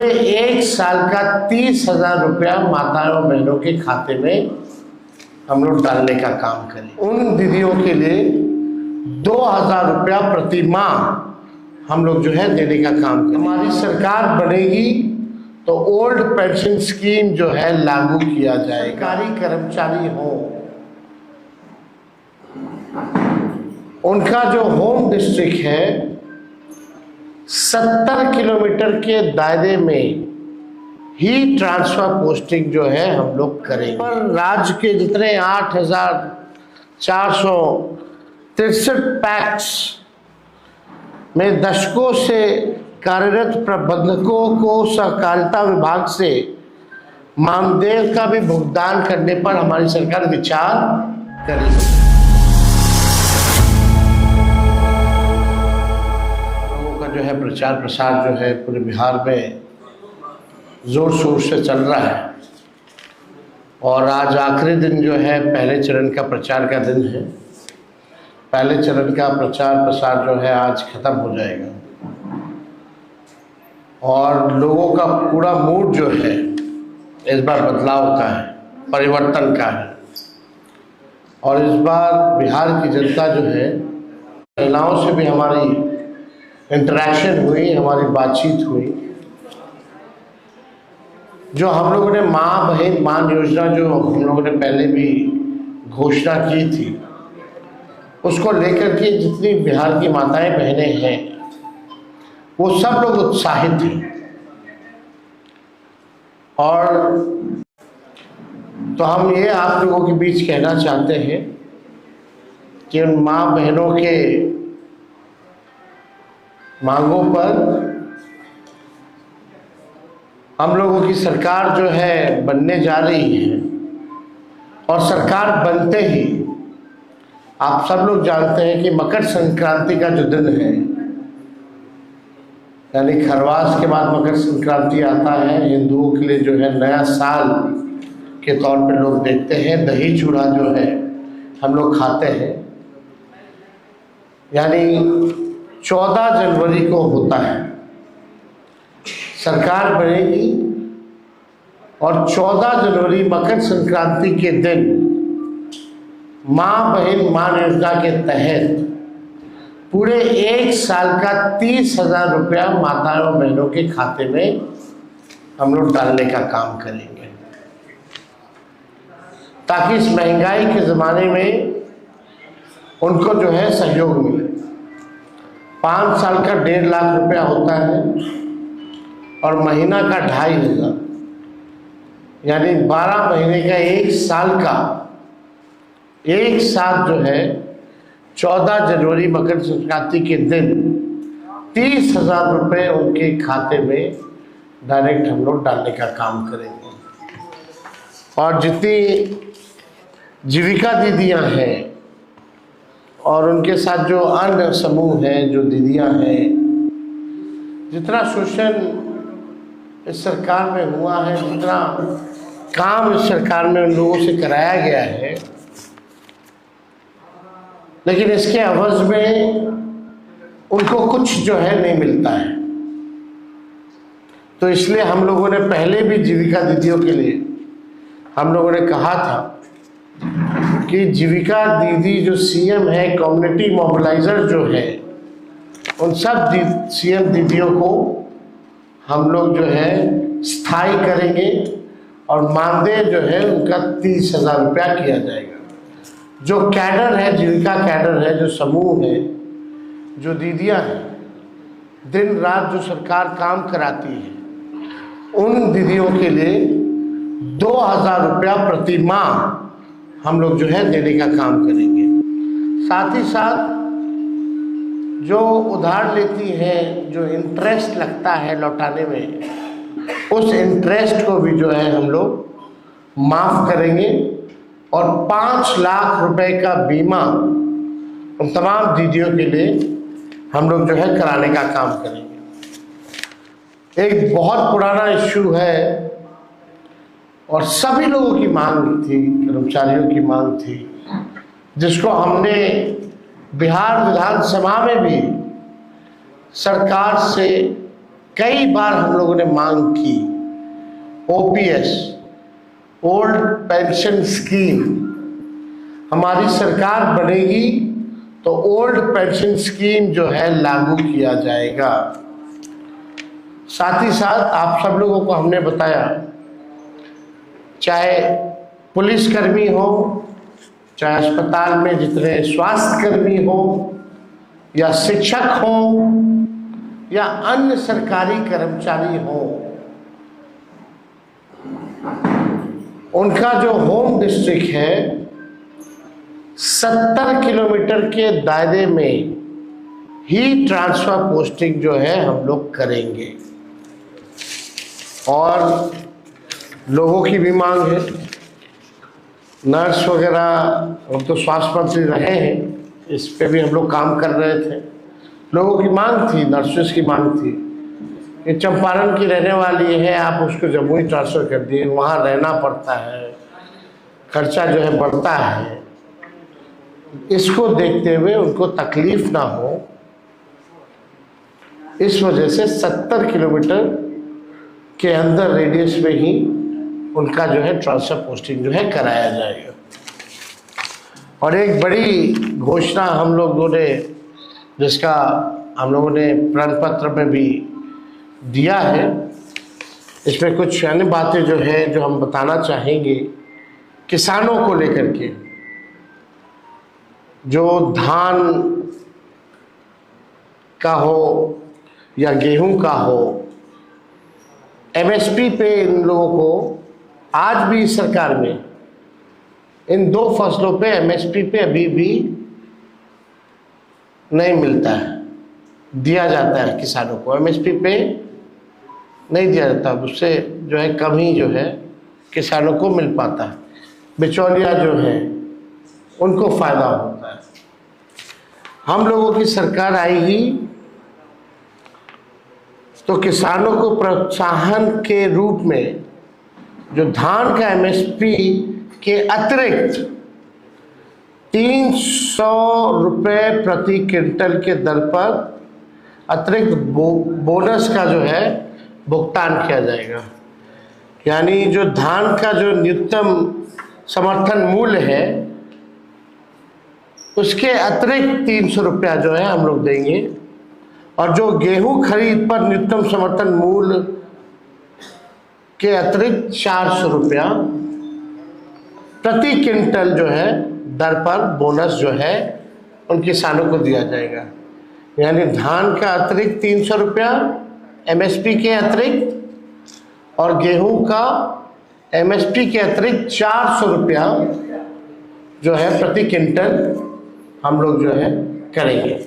एक साल का 30,000 रुपया माताओं और बहनों के खाते में हम लोग डालने का काम करें। उन दीदियों के लिए 2,000 रुपया प्रति माह हम लोग जो है देने का काम करें। हमारी सरकार बनेगी तो ओल्ड पेंशन स्कीम जो है लागू किया जाएगा। सरकारी कर्मचारी हो, उनका जो होम डिस्ट्रिक्ट है 70 किलोमीटर के दायरे में ही ट्रांसफर पोस्टिंग जो है हम लोग करेंगे। पर राज्य के जितने 8,463 पैक्स में दशकों से कार्यरत प्रबंधकों को सहकारिता विभाग से मानदेय का भी भुगतान करने पर हमारी सरकार विचार करेगी। जो है प्रचार प्रसार जो है पूरे बिहार में जोर शोर से चल रहा है और आज आखिरी दिन जो है पहले चरण का प्रचार का दिन है। पहले चरण का प्रचार प्रसार जो है आज खत्म हो जाएगा और लोगों का पूरा मूड जो है इस बार बदलाव का है, परिवर्तन का है। और इस बार बिहार की जनता जो है, महिलाओं से भी हमारी इंटरेक्शन हुई, हमारी बातचीत हुई। जो हम लोगों ने माँ बहन मान योजना जो हम लोगों ने पहले भी घोषणा की थी, उसको लेकर के जितनी बिहार की माताएं बहनें हैं वो सब लोग उत्साहित हैं। और तो हम ये आप लोगों के बीच कहना चाहते हैं कि उन माँ बहनों के मांगों पर हम लोगों की सरकार जो है बनने जा रही है। और सरकार बनते ही आप सब लोग जानते हैं कि मकर संक्रांति का जो दिन है, यानी खरवास के बाद मकर संक्रांति आता है। हिंदुओं के लिए जो है नया साल के तौर पे लोग देखते हैं। दही चूड़ा जो है हम लोग खाते हैं, यानी 14 जनवरी को होता है। सरकार बनेगी और 14 जनवरी मकर संक्रांति के दिन माँ बहन मान योजना के तहत पूरे एक साल का 30,000 रुपया माताओं और बहनों के खाते में हम लोग डालने का काम करेंगे, ताकि इस महंगाई के ज़माने में उनको जो है सहयोग मिले। 5 साल का 1.5 लाख रुपया होता है और महीना का 2,500, यानी 12 महीने का 1 साल का एक साथ जो है 14 जनवरी मकर संक्रांति के दिन 30,000 रुपये उनके खाते में डायरेक्ट हम लोग डालने का काम करेंगे। और जितनी जीविका दीदियाँ हैं और उनके साथ जो अन्य समूह हैं, जो दीदियाँ हैं, जितना शोषण इस सरकार में हुआ है, जितना काम इस सरकार में उन लोगों से कराया गया है, लेकिन इसके अवज़ में उनको कुछ जो है नहीं मिलता है। तो इसलिए हम लोगों ने पहले भी जीविका दीदियों के लिए हम लोगों ने कहा था कि जीविका दीदी जो सीएम है, कम्युनिटी मोबिलाइजर जो है, उन सब सीएम दीदियों को हम लोग जो है स्थायी करेंगे और मानदेय जो है उनका 30,000 रुपया किया जाएगा। जो कैडर है, जीविका कैडर है, जो समूह है, जो दीदियां हैं, दिन रात जो सरकार काम कराती है, उन दीदियों के लिए 2,000 रुपया प्रति माह हम लोग जो है देने का काम करेंगे। साथ ही साथ जो उधार लेती हैं, जो इंटरेस्ट लगता है लौटाने में, उस इंटरेस्ट को भी जो है हम लोग माफ़ करेंगे और 5 लाख रुपए का बीमा उन तमाम दीदियों के लिए हम लोग जो है कराने का काम करेंगे। एक बहुत पुराना इश्यू है और सभी लोगों की मांग थी, कर्मचारियों की मांग थी, जिसको हमने बिहार विधानसभा में भी सरकार से कई बार हम लोगों ने मांग की, ओपीएस, ओल्ड पेंशन स्कीम, हमारी सरकार बनेगी तो ओल्ड पेंशन स्कीम जो है लागू किया जाएगा। साथ ही साथ आप सब लोगों को हमने बताया, चाहे पुलिसकर्मी हो, चाहे अस्पताल में जितने स्वास्थ्यकर्मी हो, या शिक्षक हो, या अन्य सरकारी कर्मचारी हो, उनका जो होम डिस्ट्रिक्ट है 70 किलोमीटर के दायरे में ही ट्रांसफर पोस्टिंग जो है हम लोग करेंगे। और लोगों की भी मांग है, नर्स वगैरह, हम तो स्वास्थ्य मंत्री रहे हैं, इस पे भी हम लोग काम कर रहे थे। लोगों की मांग थी, नर्सेस की मांग थी कि चंपारण की रहने वाली है, आप उसको जम्मू ही ट्रांसफ़र कर दिए, वहाँ रहना पड़ता है, खर्चा जो है बढ़ता है। इसको देखते हुए उनको तकलीफ ना हो, इस वजह से 70 किलोमीटर के अंदर रेडियस में ही उनका जो है ट्रांसफ़र पोस्टिंग जो है कराया जाएगा। और एक बड़ी घोषणा हम लोगों ने, जिसका हम लोगों ने प्रण पत्र में भी दिया है, इसमें कुछ अन्य बातें जो है जो हम बताना चाहेंगे किसानों को लेकर के। जो धान का हो या गेहूं का हो, एमएसपी पे इन लोगों को आज भी सरकार में इन दो फसलों पे एमएसपी पे अभी भी नहीं मिलता है। दिया जाता है किसानों को, एमएसपी पे नहीं दिया जाता, उससे जो है कम ही जो है किसानों को मिल पाता है। बिचौलिया जो है उनको फ़ायदा होता है। हम लोगों की सरकार आएगी तो किसानों को प्रोत्साहन के रूप में जो धान का एमएसपी के अतिरिक्त 300 रुपये प्रति क्विंटल के दर पर अतिरिक्त बोनस का जो है भुगतान किया जाएगा। यानी जो धान का जो न्यूनतम समर्थन मूल्य है उसके अतिरिक्त 300 रुपया जो है हम लोग देंगे। और जो गेहूं खरीद पर न्यूनतम समर्थन मूल्य के अतिरिक्त 400 रुपया प्रति क्विंटल जो है दर पर बोनस जो है उन किसानों को दिया जाएगा। यानी धान का अतिरिक्त 300 रुपया एमएसपी के अतिरिक्त, और गेहूं का एमएसपी के अतिरिक्त 400 रुपया जो है प्रति क्विंटल हम लोग जो है करेंगे।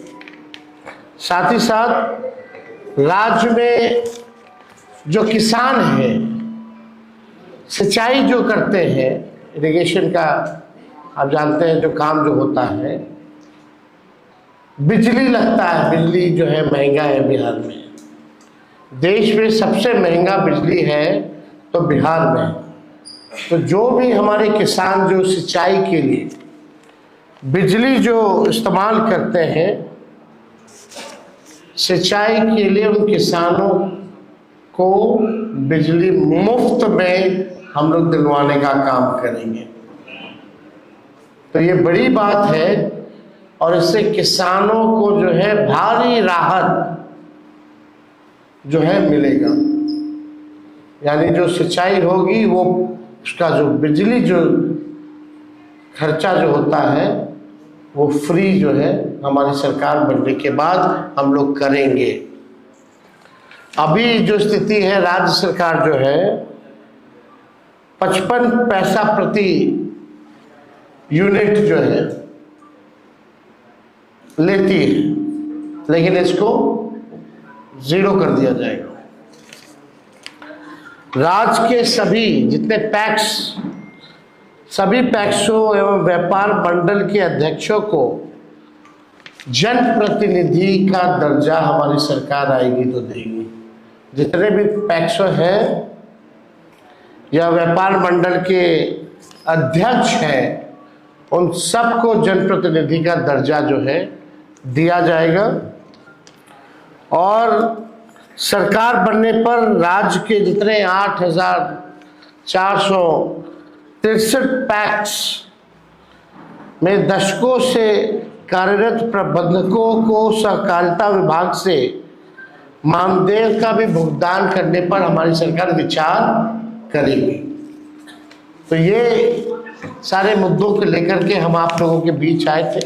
साथ ही साथ राज्य में जो किसान हैं, सिंचाई जो करते हैं, इरिगेशन का आप जानते हैं जो काम जो होता है, बिजली लगता है, बिजली जो है महंगा है बिहार में। देश में सबसे महंगा बिजली है तो बिहार में। तो जो भी हमारे किसान जो सिंचाई के लिए बिजली जो इस्तेमाल करते हैं, सिंचाई के लिए उन किसानों को बिजली मुफ्त में हम लोग दिलवाने का काम करेंगे। तो ये बड़ी बात है और इससे किसानों को जो है भारी राहत जो है मिलेगा। यानी जो सिंचाई होगी वो उसका जो बिजली जो खर्चा जो होता है वो फ्री जो है हमारी सरकार बनने के बाद हम लोग करेंगे। अभी जो स्थिति है, राज्य सरकार जो है 55 पैसा प्रति यूनिट जो है लेती है, लेकिन इसको 0 कर दिया जाएगा। राज्य के सभी जितने पैक्स, सभी पैक्सों एवं व्यापार मंडल के अध्यक्षों को जनप्रतिनिधि का दर्जा हमारी सरकार आएगी तो देगी। जितने भी पैक्सों हैं या व्यापार मंडल के अध्यक्ष हैं, उन सबको जनप्रतिनिधि का दर्जा जो है दिया जाएगा। और सरकार बनने पर राज्य के जितने 8,463 पैक्स में दशकों से कार्यरत प्रबंधकों को सहकारिता विभाग से मानदेय का भी भुगतान करने पर हमारी सरकार विचार करेगी। तो ये सारे मुद्दों को लेकर के हम आप लोगों के बीच आए थे।